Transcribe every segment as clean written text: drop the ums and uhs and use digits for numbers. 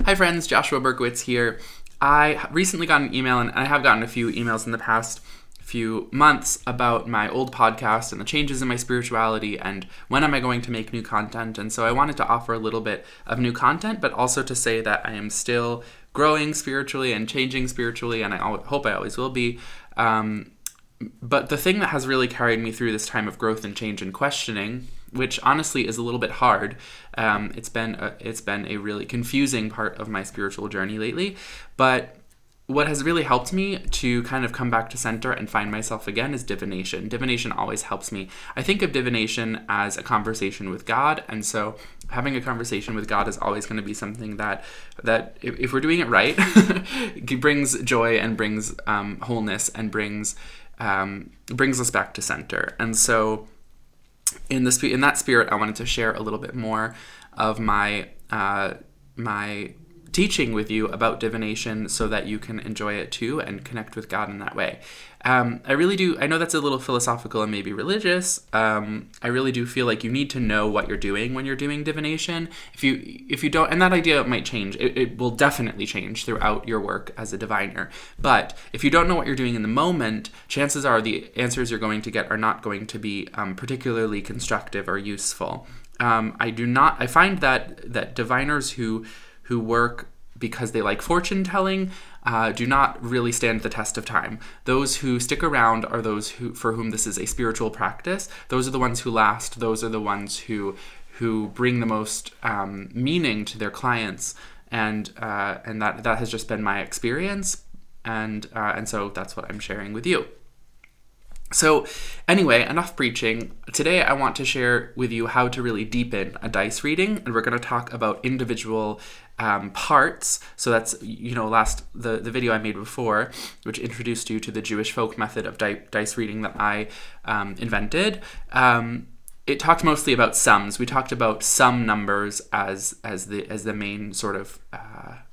Hi friends, Joshua Berkowitz here. I recently got an email, and I have gotten a few emails in the past few months about my old podcast and the changes in my spirituality and when am I going to make new content. And so I wanted to offer a little bit of new content, but also to say that I am still growing spiritually and changing spiritually, and I hope I always will be. But the thing that has really carried me through this time of growth and change and questioning, which honestly is a little bit hard, it's been a really confusing part of my spiritual journey lately, but what has really helped me to kind of come back to center and find myself again is divination. Divination always helps me. I think of divination as a conversation with God, and so having a conversation with God is always going to be something that if we're doing it right, it brings joy and brings wholeness and brings us back to center. And so in that spirit, I wanted to share a little bit more of my teaching with you about divination so that you can enjoy it too and connect with God in that way. I really do. I know that's a little philosophical and maybe religious. I really do feel like you need to know what you're doing when you're doing divination. If you don't, and that idea might change. It will definitely change throughout your work as a diviner. But if you don't know what you're doing in the moment, chances are the answers you're going to get are not going to be particularly constructive or useful. I find that diviners who work because they like fortune telling do not really stand the test of time. Those who stick around are those for whom this is a spiritual practice. Those are the ones who last. Those are the ones who bring the most meaning to their clients, and that has just been my experience, and so that's what I'm sharing with you. So anyway, enough preaching. Today I want to share with you how to really deepen a dice reading, and we're going to talk about individual parts. So that's, the video I made before, which introduced you to the Jewish folk method of dice reading that I invented. It talked mostly about sums. We talked about sum numbers as the main sort of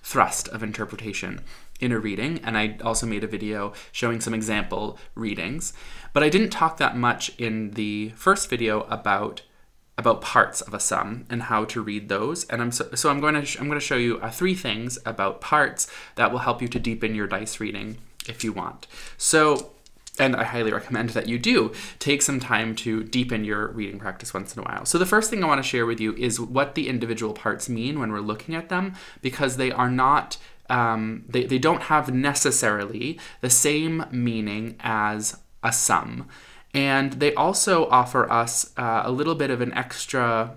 thrust of interpretation in a reading, and I also made a video showing some example readings. But I didn't talk that much in the first video about parts of a sum and how to read those. And I'm going to show you three things about parts that will help you to deepen your dice reading if you want. So, and I highly recommend that you do take some time to deepen your reading practice once in a while. So the first thing I want to share with you is what the individual parts mean when we're looking at them, because they are not they don't have necessarily the same meaning as a sum. And they also offer us a little bit of an extra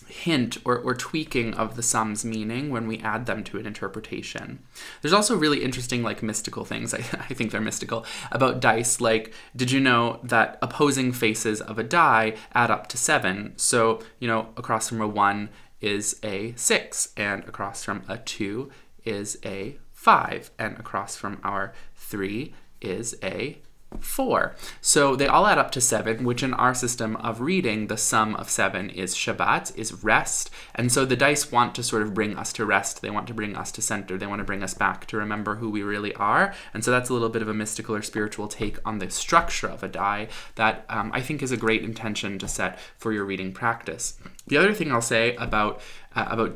hint or tweaking of the sum's meaning when we add them to an interpretation. There's also really interesting mystical things, I think they're mystical, about dice. Like, did you know that opposing faces of a die add up to 7? So, across from a 1 is a 6, and across from a 2 is a 5, and across from our 3 is a 4. So they all add up to 7, which in our system of reading, the sum of 7 is Shabbat, is rest. And so the dice want to sort of bring us to rest. They want to bring us to center. They want to bring us back to remember who we really are. And so that's a little bit of a mystical or spiritual take on the structure of a die that I think is a great intention to set for your reading practice. The other thing I'll say about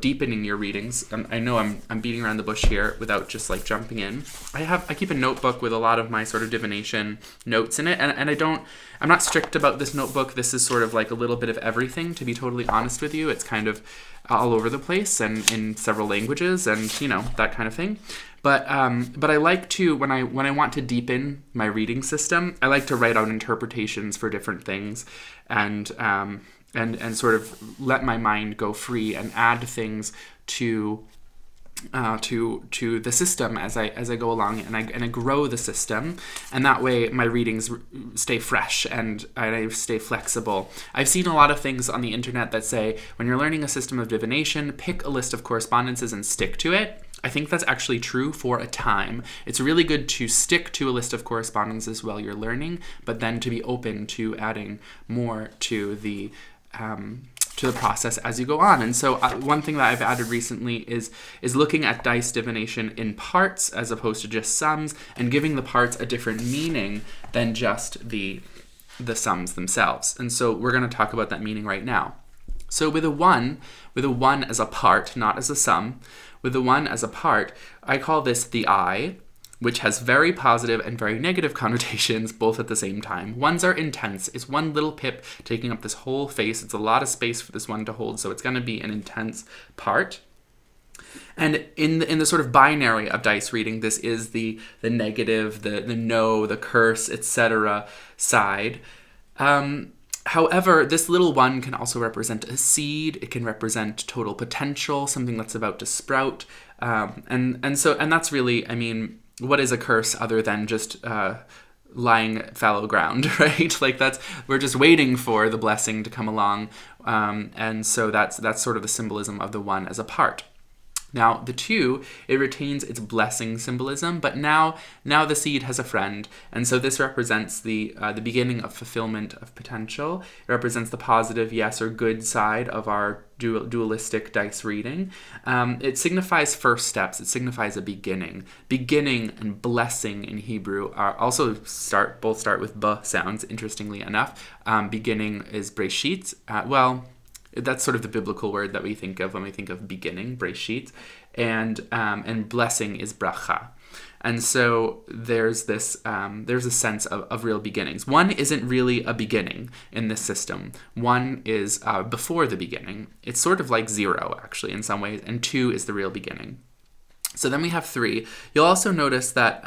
deepening your readings, I know I'm beating around the bush here without just jumping in. I keep a notebook with a lot of my sort of divination notes in it, and I'm not strict about this notebook. This is sort of like a little bit of everything, to be totally honest with you. It's kind of all over the place and in several languages and that kind of thing. But I like to, when I want to deepen my reading system, I like to write out interpretations for different things and sort of let my mind go free and add things to the system as I go along, and I grow the system, and that way my readings stay fresh and I stay flexible. I've seen a lot of things on the internet that say when you're learning a system of divination, pick a list of correspondences and stick to it. I think that's actually true for a time. It's really good to stick to a list of correspondences while you're learning, but then to be open to adding more to the process as you go on. And so one thing that I've added recently is looking at dice divination in parts as opposed to just sums, and giving the parts a different meaning than just the sums themselves. And so we're going to talk about that meaning right now. So with a 1 as a part, not as a sum, with the 1 as a part, I call this the I, which has very positive and very negative connotations both at the same time. 1s are intense. It's one little pip taking up this whole face. It's a lot of space for this 1 to hold, so it's going to be an intense part. And in the sort of binary of dice reading, this is the negative, the no, the curse, etc. side. However, this little 1 can also represent a seed. It can represent total potential, something that's about to sprout. And that's really, I mean, what is a curse other than just lying fallow ground, right? Like we're just waiting for the blessing to come along. And so that's sort of the symbolism of the 1 as a part. Now, the 2, it retains its blessing symbolism, but now the seed has a friend, and so this represents the beginning of fulfillment of potential. It represents the positive yes or good side of our dualistic dice reading. It signifies first steps. It signifies a beginning. Beginning and blessing in Hebrew are also both start with b sounds, interestingly enough. Beginning is breshit. That's sort of the biblical word that we think of when we think of beginning, breshit, and blessing is bracha. And so there's a sense of real beginnings. 1 isn't really a beginning in this system. 1 is before the beginning. It's sort of like 0, actually, in some ways, and 2 is the real beginning. So then we have 3. You'll also notice that,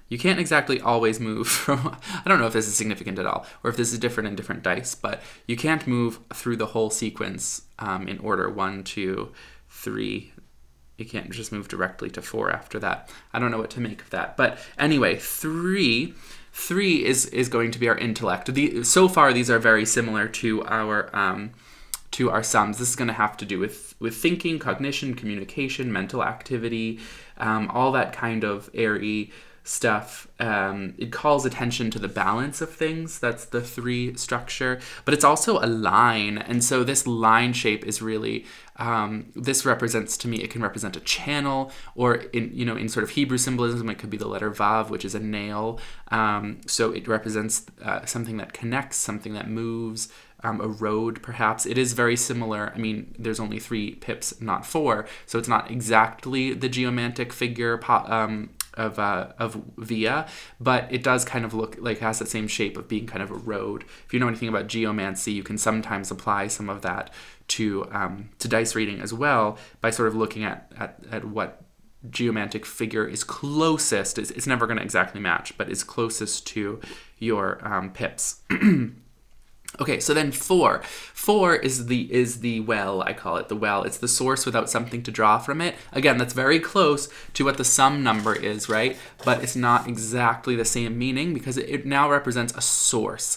you can't exactly always move from, I don't know if this is significant at all, or if this is different in different dice, but you can't move through the whole sequence in order 1, 2, 3. You can't just move directly to 4 after that. I don't know what to make of that. But anyway, 3 is going to be our intellect. So far, these are very similar to our sums. This is going to have to do with thinking, cognition, communication, mental activity, all that kind of airy stuff. It calls attention to the balance of things. That's the 3 structure, but it's also a line, and so this line shape is really this represents, to me, it can represent a channel, or in sort of Hebrew symbolism, it could be the letter Vav, which is a nail. So it represents something that connects, something that moves, a road, perhaps. It is very similar. I mean, there's only 3 pips, not 4, so it's not exactly the geomantic figure of Via, but it does kind of look like it has the same shape of being kind of a road. If you know anything about geomancy, you can sometimes apply some of that to dice reading as well by sort of looking at what geomantic figure is closest. It's never going to exactly match, but is closest to your pips. Okay, so then 4. 4 is the well, I call it the well. It's the source without something to draw from it. Again, that's very close to what the sum number is, right? But it's not exactly the same meaning because it now represents a source.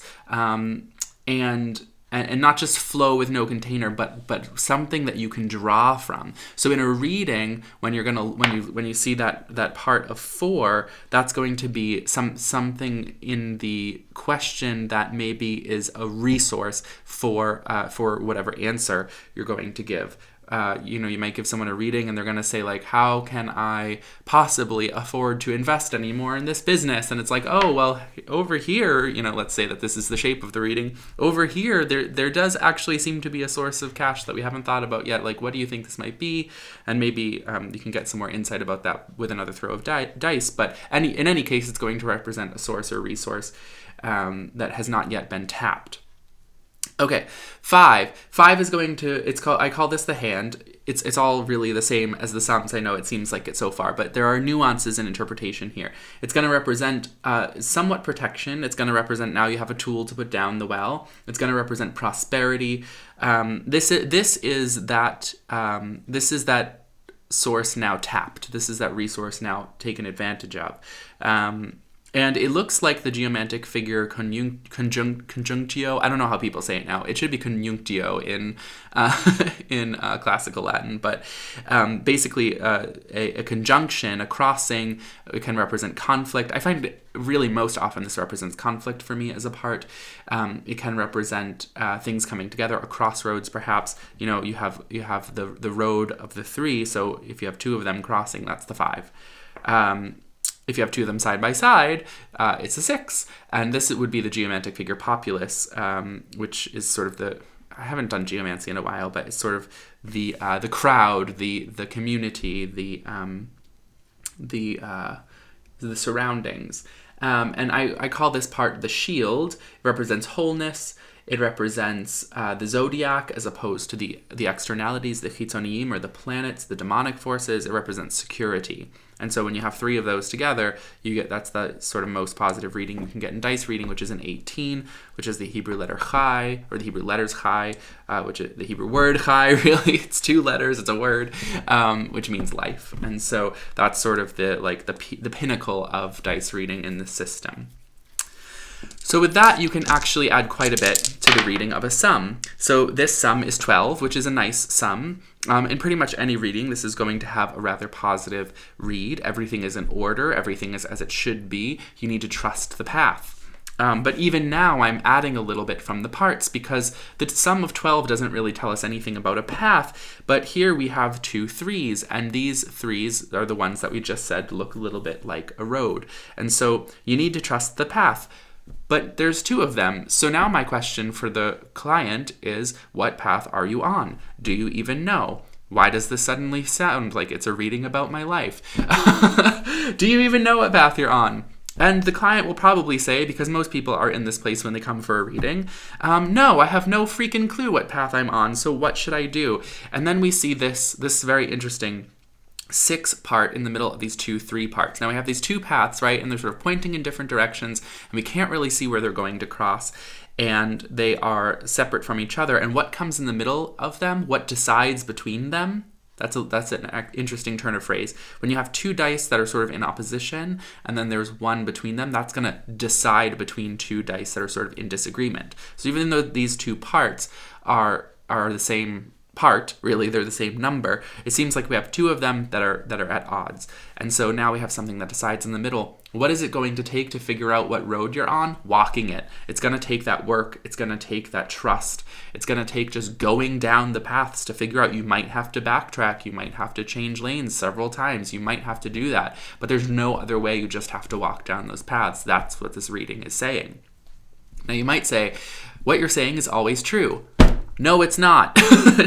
And not just flow with no container, but something that you can draw from. So in a reading, when you see that part of 4, that's going to be something in the question that maybe is a resource for whatever answer you're going to give. You might give someone a reading and they're going to say, like, how can I possibly afford to invest any more in this business? And it's like, oh, well, over here, let's say that this is the shape of the reading. Over here, there does actually seem to be a source of cash that we haven't thought about yet. Like, what do you think this might be? And maybe you can get some more insight about that with another throw of dice. But in any case, it's going to represent a source or resource that has not yet been tapped. Okay, 5. 5 is going to, I call this the hand. It's all really the same as the sums. I know it seems like it so far, but there are nuances in interpretation here. It's going to represent somewhat protection. It's going to represent now you have a tool to put down the well. It's going to represent prosperity. This is that source now tapped. This is that resource now taken advantage of. And it looks like the geomantic figure conjunctio. I don't know how people say it now. It should be conjunctio in classical Latin, but basically a conjunction, a crossing, it can represent conflict. I find really most often this represents conflict for me as a part. It can represent things coming together, a crossroads perhaps. You have the road of the 3, so if you have 2 of them crossing, that's the 5. If you have two of them side by side, it's a 6. And this would be the geomantic figure populace, which is sort of I haven't done geomancy in a while, but it's sort of the crowd, the community, the surroundings. And I call this part the shield. It represents wholeness. It represents the zodiac as opposed to the externalities, the chitzoniim, or the planets, the demonic forces. It represents security. And so when you have 3 of those together, that's the sort of most positive reading you can get in dice reading, which is an 18, which is the Hebrew letter chai, or the Hebrew letters chai, which is the Hebrew word chai, really. It's 2 letters, it's a word, which means life. And so that's sort of the pinnacle of dice reading in the system. So with that, you can actually add quite a bit to the reading of a sum. So this sum is 12, which is a nice sum. In pretty much any reading, this is going to have a rather positive read. Everything is in order. Everything is as it should be. You need to trust the path. But even now, I'm adding a little bit from the parts because the sum of 12 doesn't really tell us anything about a path. But here we have 2 3s, and these 3s are the ones that we just said look a little bit like a road. And so you need to trust the path. But there's 2 of them. So now my question for the client is, what path are you on? Do you even know? Why does this suddenly sound like it's a reading about my life? Do you even know what path you're on? And the client will probably say, because most people are in this place when they come for a reading, no, I have no freaking clue what path I'm on, so what should I do? And then we see this very interesting 6 part in the middle of these 2 3 parts. Now we have these 2 paths, right? And they're sort of pointing in different directions, and we can't really see where they're going to cross. And they are separate from each other. And what comes in the middle of them? What decides between them? That's an interesting turn of phrase. When you have 2 dice that are sort of in opposition, and then there's one between them, that's going to decide between 2 dice that are sort of in disagreement. So even though these 2 parts are the same part, really, they're the same number, it seems like we have 2 of them that are at odds. And so now we have something that decides in the middle. What is it going to take to figure out what road you're on? Walking it. It's going to take that work. It's going to take that trust. It's going to take just going down the paths to figure out. You might have to backtrack. You might have to change lanes several times. You might have to do that. But there's no other way. You just have to walk down those paths. That's what this reading is saying. Now you might say, what you're saying is always true. No, it's not.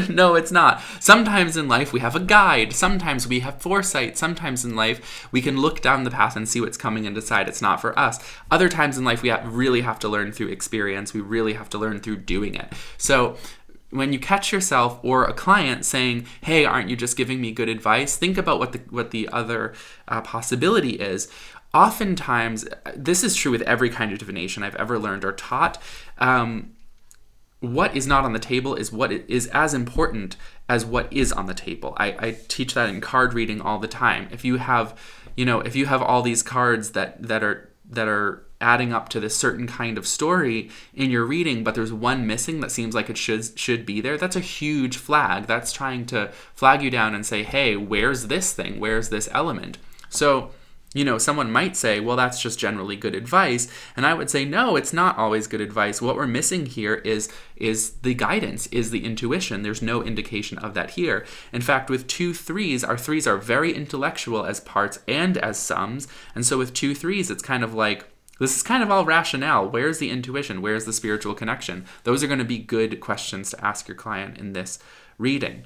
No, it's not. Sometimes in life we have a guide. Sometimes we have foresight. Sometimes in life we can look down the path and see what's coming and decide it's not for us. Other times in life we really have to learn through experience. We really have to learn through doing it. So when you catch yourself or a client saying, hey, aren't you just giving me good advice? Think about what the other possibility is. Oftentimes, this is true with every kind of divination I've ever learned or taught. What is not on the table is what is as important as what is on the table. I teach that in card reading all the time. If you have all these cards that are adding up to this certain kind of story in your reading, but there's one missing that seems like it should be there, that's a huge flag. That's trying to flag you down and say, hey, where's this thing? Where's this element? So someone might say, well, that's just generally good advice. And I would say, no, it's not always good advice. What we're missing here is the guidance, is the intuition. There's no indication of that here. In fact, with 2 3s, our 3s are very intellectual as parts and as sums. And so with 2 3s, it's kind of like, this is kind of all rationale. Where's the intuition? Where's the spiritual connection? Those are going to be good questions to ask your client in this reading.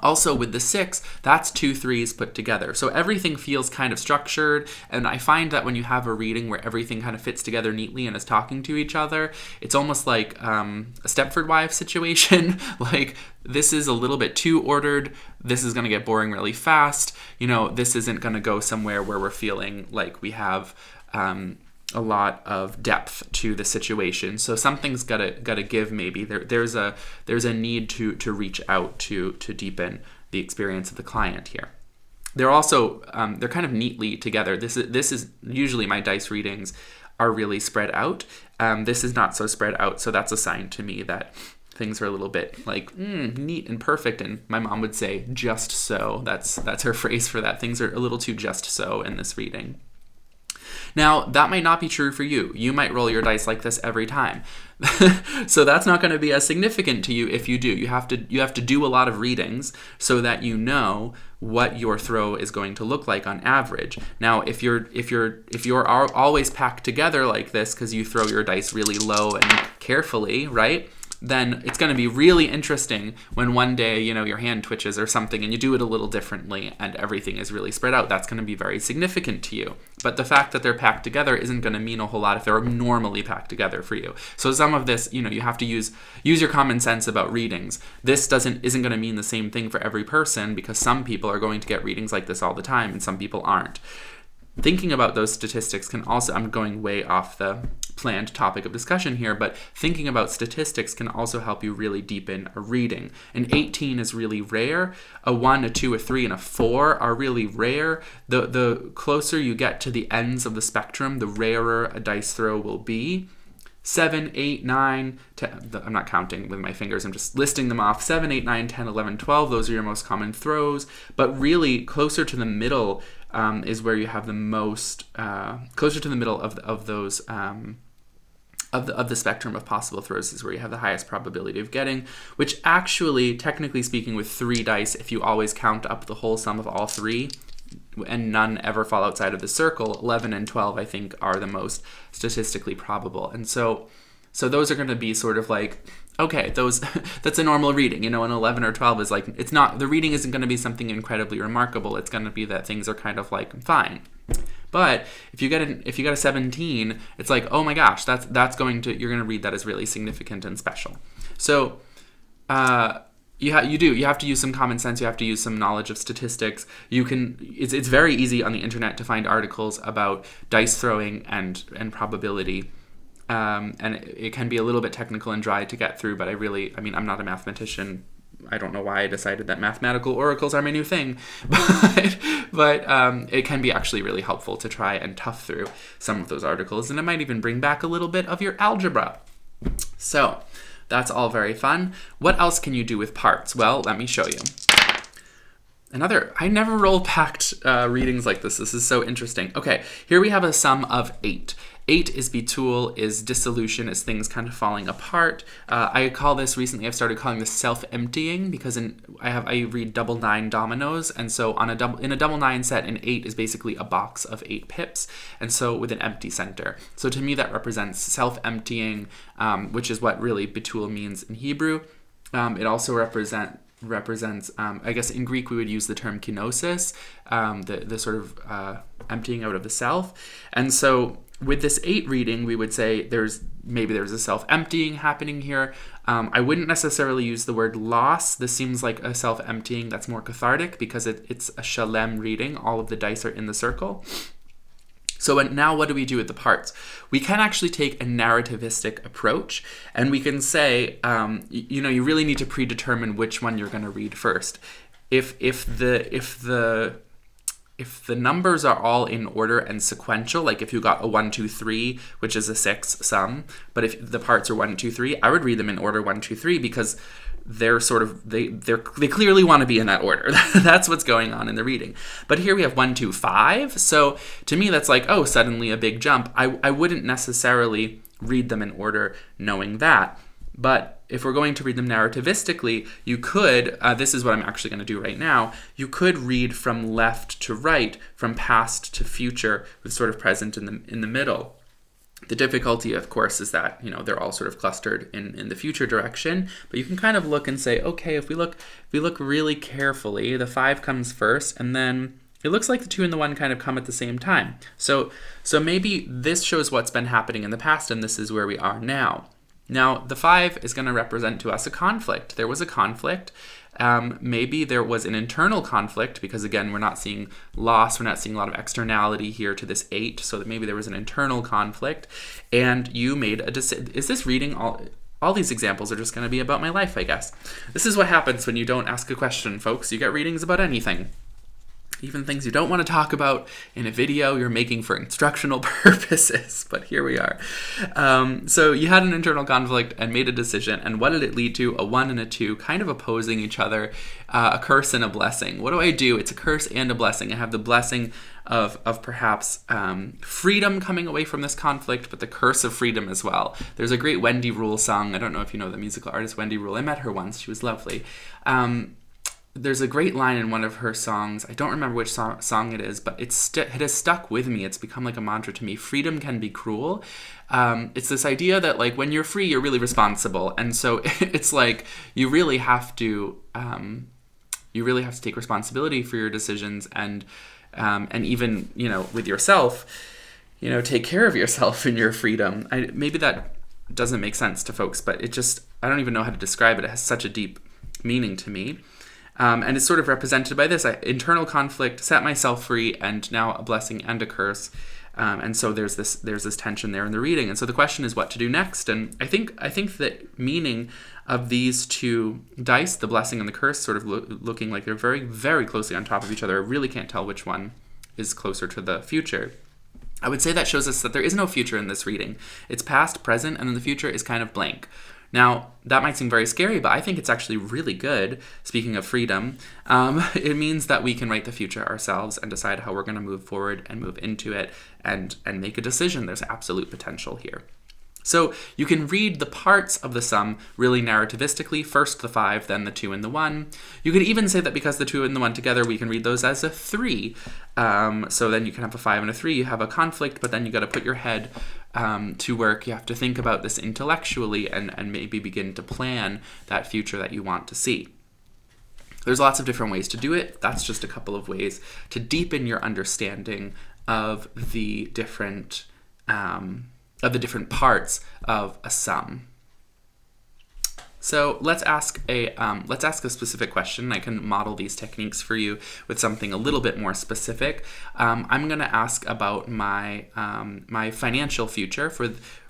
Also with the 6, that's 2 3s put together. So everything feels kind of structured, and I find that when you have a reading where everything kind of fits together neatly and is talking to each other, it's almost like a Stepford Wives situation. Like, this is a little bit too ordered. This is going to get boring really fast. This isn't going to go somewhere where we're feeling like we have a lot of depth to the situation. So something's gotta give. Maybe there's a need to reach out to deepen the experience of the client here. They're also they're kind of neatly together. This is usually my dice readings are really spread out. This is not so spread out, so that's a sign to me that things are a little bit like neat and perfect. And my mom would say, just so. That's her phrase for that. Things are a little too just so in this reading. Now, that might not be true for you. You might roll your dice like this every time. So that's not going to be as significant to you if you do. You have to do a lot of readings so that you know what your throw is going to look like on average. Now, if you're always packed together like this because you throw your dice really low and carefully, right? Then it's going to be really interesting when one day, your hand twitches or something and you do it a little differently and everything is really spread out. That's going to be very significant to you. But the fact that they're packed together isn't going to mean a whole lot if they're normally packed together for you. So some of this, you have to use your common sense about readings. This isn't going to mean the same thing for every person, because some people are going to get readings like this all the time and some people aren't. Thinking about those statistics can also, I'm going way off the planned topic of discussion here, but thinking about statistics can also help you really deepen a reading. An 18 is really rare. A 1, a 2, a 3, and a 4 are really rare. The closer you get to the ends of the spectrum, the rarer a dice throw will be. 7, 8, 9, 10, I'm not counting with my fingers, I'm just listing them off. 7, 8, 9, 10, 11, 12, those are your most common throws. But really, closer to the middle is where you have the most, closer to the middle of those, of the spectrum of possible throws is where you have the highest probability of getting, which actually, technically speaking, with 3 dice, if you always count up the whole sum of all 3, and none ever fall outside of the circle, 11 and 12, I think, are the most statistically probable. And so those are going to be sort of like, okay, that's a normal reading. An 11 or 12 is like, it's not, the reading isn't going to be something incredibly remarkable. It's going to be that things are kind of like fine. But if you get a 17, it's like, oh my gosh, you're going to read that as really significant and special. So, you have to use some common sense. You have to use some knowledge of statistics. It's very easy on the internet to find articles about dice throwing and probability. And it can be a little bit technical and dry to get through, but I'm not a mathematician. I don't know why I decided that mathematical oracles are my new thing, but it can be actually really helpful to try and tough through some of those articles, and it might even bring back a little bit of your algebra. So that's all very fun. What else can you do with parts? Well, let me show you. I never roll packed readings like this. This is so interesting. Okay, here we have a sum of 8. 8 is bitul, is dissolution, is things kind of falling apart. Recently I've started calling this self-emptying, because I read double 9 dominoes, and so in a double 9 set, an 8 is basically a box of 8 pips, and so with an empty center. So to me that represents self-emptying, which is what really bitul means in Hebrew. It also represents, I guess in Greek we would use the term kenosis, the sort of emptying out of the self. And so with this 8 reading, we would say there's a self-emptying happening here. I wouldn't necessarily use the word loss. This seems like a self-emptying that's more cathartic, because it's a shalem reading. All of the dice are in the circle. So now what do we do with the parts? We can actually take a narrativistic approach, and we can say, you really need to predetermine which one you're going to read first. If the numbers are all in order and sequential, like if you got a 1, 2, 3, which is a 6 sum, but if the parts are 1, 2, 3, I would read them in order 1, 2, 3, because they're sort of, they clearly want to be in that order. That's what's going on in the reading. But here we have 1, 2, 5. So to me, that's like, oh, suddenly a big jump. I wouldn't necessarily read them in order knowing that. But if we're going to read them narrativistically, you could, this is what I'm actually going to do right now, you could read from left to right, from past to future, with sort of present in the middle. The difficulty, of course, is that, they're all sort of clustered in the future direction, but you can kind of look and say, okay, if we look really carefully, the 5 comes first, and then it looks like the 2 and the 1 kind of come at the same time. So maybe this shows what's been happening in the past, and this is where we are now. Now, the 5 is going to represent to us a conflict. There was a conflict. Maybe there was an internal conflict, because again, we're not seeing loss. We're not seeing a lot of externality here to this 8. So that maybe there was an internal conflict, and you made a decision. Is this reading all these examples are just going to be about my life, I guess. This is what happens when you don't ask a question, folks. You get readings about anything. even things you don't want to talk about in a video you're making for instructional purposes, but here we are. So you had an internal conflict and made a decision, and what did it lead to? A 1 and a 2 kind of opposing each other, a curse and a blessing. What do I do? It's a curse and a blessing. I have the blessing of perhaps freedom coming away from this conflict, but the curse of freedom as well. There's a great Wendy Rule song. I don't know if you know the musical artist Wendy Rule. I met her once. She was lovely. There's a great line in one of her songs. I don't remember which song it is, but it has stuck with me. It's become like a mantra to me. Freedom can be cruel. It's this idea that like when you're free, you're really responsible, and so it's like you really have to take responsibility for your decisions, and even with yourself, take care of yourself in your freedom. Maybe that doesn't make sense to folks, but I don't even know how to describe it. It has such a deep meaning to me. And it's sort of represented by this internal conflict, set myself free, and now a blessing and a curse. And so there's this tension there in the reading. And so the question is what to do next. And I think the meaning of these two dice, the blessing and the curse, sort of looking like they're very, very closely on top of each other. I really can't tell which one is closer to the future. I would say that shows us that there is no future in this reading. It's past, present, and then the future is kind of blank. Now, that might seem very scary, but I think it's actually really good. Speaking of freedom, it means that we can write the future ourselves and decide how we're going to move forward and move into it and make a decision. There's absolute potential here. So you can read the parts of the sum really narrativistically, first the 5, then the 2 and the 1. You could even say that because the 2 and the 1 together, we can read those as a 3. So then you can have a 5 and a 3. You have a conflict, but then you got to put your head to work. You have to think about this intellectually and maybe begin to plan that future that you want to see. There's lots of different ways to do it. That's just a couple of ways to deepen your understanding of the different parts of a sum. So let's ask a specific question. I can model these techniques for you with something a little bit more specific. I'm going to ask about my financial future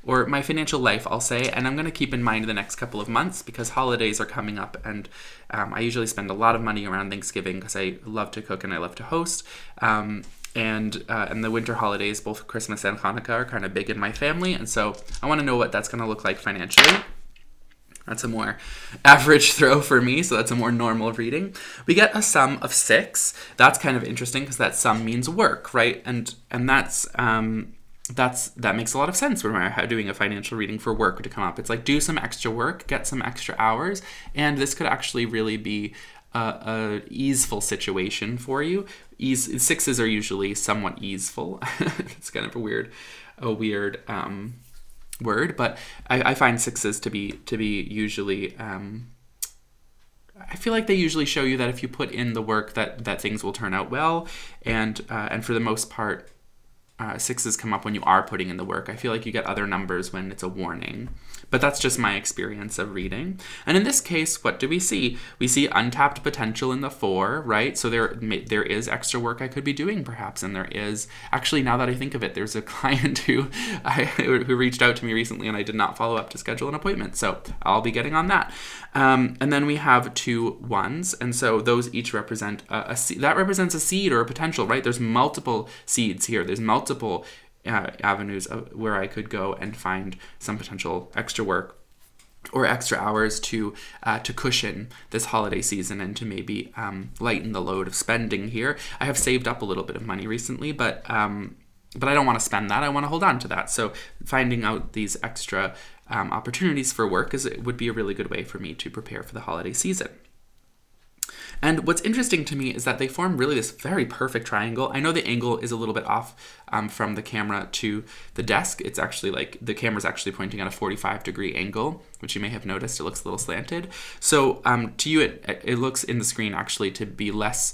or my financial life, I'll say, and I'm going to keep in mind the next couple of months because holidays are coming up, and I usually spend a lot of money around Thanksgiving because I love to cook and I love to host. And the winter holidays, both Christmas and Hanukkah, are kind of big in my family, and so I want to know what that's going to look like financially. That's a more average throw for me, so that's a more normal reading. We get a sum of 6. That's kind of interesting because that sum means work, right? And that makes a lot of sense when we're doing a financial reading for work to come up. It's like do some extra work, get some extra hours, and this could actually really be a easeful situation for you. 6s are usually somewhat easeful. It's kind of a weird word, but I find 6s to be usually. I feel like they usually show you that if you put in the work, that things will turn out well, and for the most part, 6s come up when you are putting in the work. I feel like you get other numbers when it's a warning. But that's just my experience of reading. And in this case, what do we see? We see untapped potential in the 4, right? So there is extra work I could be doing, perhaps. And there is, actually, now that I think of it, there's a client who reached out to me recently, and I did not follow up to schedule an appointment. So I'll be getting on that. And then we have 2 1s. And so those each represent a seed. That represents a seed or a potential, right? There's multiple seeds here. There's multiple avenues where I could go and find some potential extra work or extra hours to cushion this holiday season and to maybe lighten the load of spending here. I have saved up a little bit of money recently, but I don't want to spend that. I want to hold on to that. So finding out these extra opportunities for work would be a really good way for me to prepare for the holiday season. And what's interesting to me is that they form really this very perfect triangle. I know the angle is a little bit off from the camera to the desk. It's actually like the camera's actually pointing at a 45-degree angle, which you may have noticed. It looks a little slanted. So to you, it looks in the screen actually to be less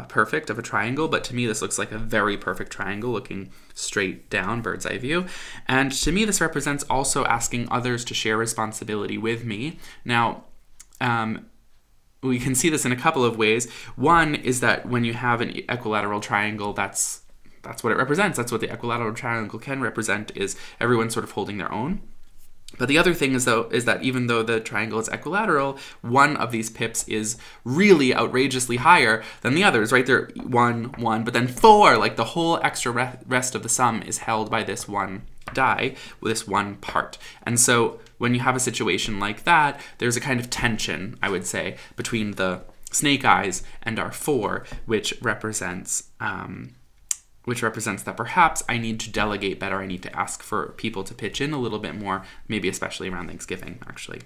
perfect of a triangle, but to me this looks like a very perfect triangle looking straight down, bird's eye view. And to me this represents also asking others to share responsibility with me. Now, we can see this in a couple of ways. One is that when you have an equilateral triangle, that's what it represents. That's what the equilateral triangle can represent, is everyone sort of holding their own. But the other thing is that even though the triangle is equilateral, one of these pips is really outrageously higher than the others, right? They're 1, 1, but then 4, like the whole extra rest of the sum is held by this one die, with this one part. And so when you have a situation like that, there's a kind of tension, I would say, between the snake eyes and our 4, which represents that perhaps I need to delegate better. I need to ask for people to pitch in a little bit more, maybe especially around Thanksgiving, actually.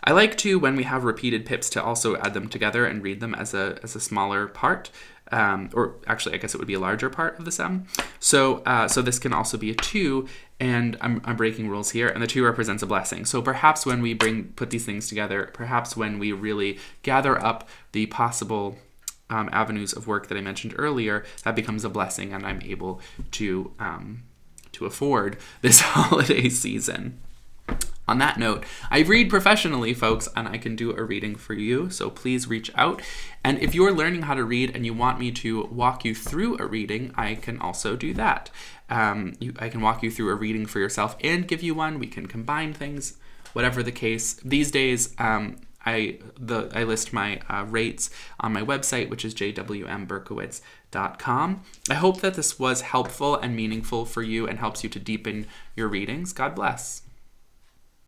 I like to, when we have repeated pips, to also add them together and read them as a smaller part, or actually, I guess it would be a larger part of the sum. So this can also be a 2, and I'm breaking rules here, and the 2 represents a blessing. So perhaps when we put these things together, perhaps when we really gather up the possible avenues of work that I mentioned earlier, that becomes a blessing, and I'm able to afford this holiday season. On that note, I read professionally, folks, and I can do a reading for you, so please reach out. And if you're learning how to read and you want me to walk you through a reading, I can also do that. I can walk you through a reading for yourself and give you one. We can combine things, whatever the case. These days, I list my rates on my website, which is jwmberkowitz.com. I hope that this was helpful and meaningful for you and helps you to deepen your readings. God bless.